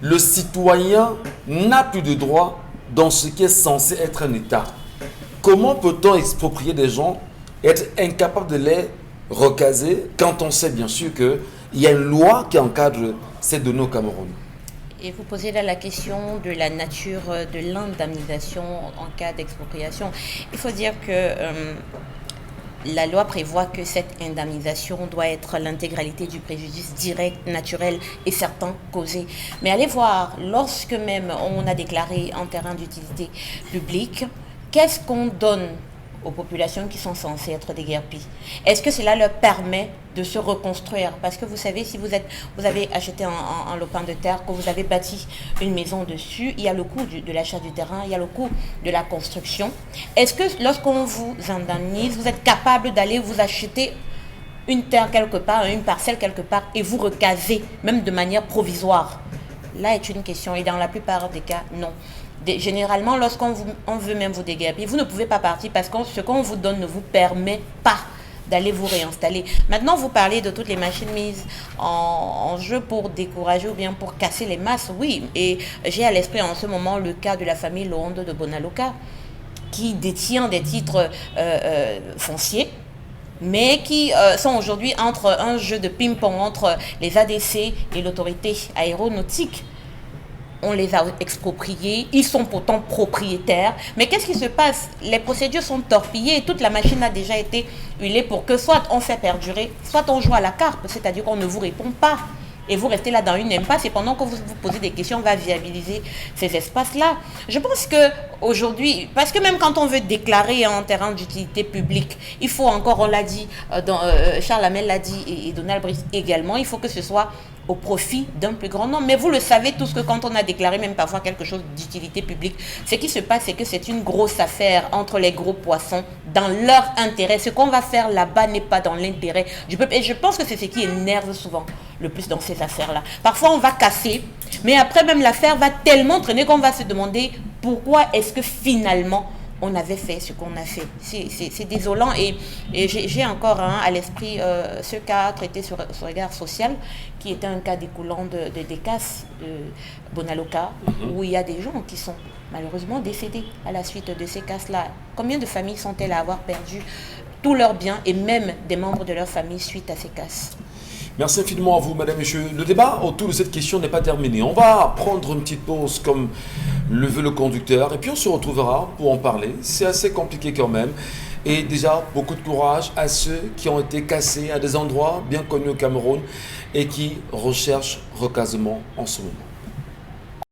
le citoyen n'a plus de droit dans ce qui est censé être un État. Comment peut-on exproprier des gens et être incapable de les recaser quand on sait bien sûr qu'il y a une loi qui encadre ces données au Cameroun? Et vous posez là la question de la nature de l'indemnisation en cas d'expropriation. Il faut dire que la loi prévoit que cette indemnisation doit être l'intégralité du préjudice direct, naturel et certain causé. Mais allez voir, lorsque même on a déclaré un terrain d'utilité publique, qu'est-ce qu'on donne aux populations qui sont censées être déguerpies? Est-ce que cela leur permet de se reconstruire? Parce que vous savez, si vous avez acheté un lopin de terre, que vous avez bâti une maison dessus, il y a le coût de l'achat du terrain, il y a le coût de la construction. Est-ce que lorsqu'on vous indemnise, vous êtes capable d'aller vous acheter une terre quelque part, une parcelle quelque part et vous recaser, même de manière provisoire? Là est une question et dans la plupart des cas, non. Généralement, lorsqu'on veut même vous déguerpir, vous ne pouvez pas partir parce que ce qu'on vous donne ne vous permet pas d'aller vous réinstaller. Maintenant, vous parlez de toutes les machines mises en jeu pour décourager ou bien pour casser les masses. Oui, et j'ai à l'esprit en ce moment le cas de la famille Loando de Bonaloka qui détient des titres fonciers, mais qui sont aujourd'hui entre un jeu de ping-pong entre les ADC et l'autorité aéronautique. On les a expropriés, ils sont pourtant propriétaires. Mais qu'est-ce qui se passe? Les procédures sont torpillées et toute la machine a déjà été huilée pour que soit on fait perdurer, soit on joue à la carpe, c'est-à-dire qu'on ne vous répond pas. Et vous restez là dans une impasse et pendant que vous vous posez des questions, on va viabiliser ces espaces-là. Je pense qu'aujourd'hui, parce que même quand on veut déclarer un terrain d'utilité publique, il faut encore, on l'a dit, Charles Hamel l'a dit et Donald Brice également, il faut que ce soit au profit d'un plus grand nombre. Mais vous le savez tous que quand on a déclaré même parfois quelque chose d'utilité publique, ce qui se passe, c'est que c'est une grosse affaire entre les gros poissons dans leur intérêt. Ce qu'on va faire là-bas n'est pas dans l'intérêt du peuple. Et je pense que c'est ce qui énerve souvent le plus dans ces affaires-là. Parfois, on va casser, mais après même l'affaire va tellement traîner qu'on va se demander pourquoi est-ce que finalement on avait fait ce qu'on a fait. C'est désolant et j'ai encore à l'esprit ce cas traité sur regard social qui était un cas découlant des casses de Bonaloka où il y a des gens qui sont malheureusement décédés à la suite de ces casses-là. Combien de familles sont-elles à avoir perdu tous leurs biens et même des membres de leur famille suite à ces casses? Merci infiniment à vous, madame, monsieur. Le débat autour de cette question n'est pas terminé. On va prendre une petite pause comme le veut le conducteur et puis on se retrouvera pour en parler. C'est assez compliqué quand même. Et déjà, beaucoup de courage à ceux qui ont été cassés à des endroits bien connus au Cameroun et qui recherchent recasement en ce moment.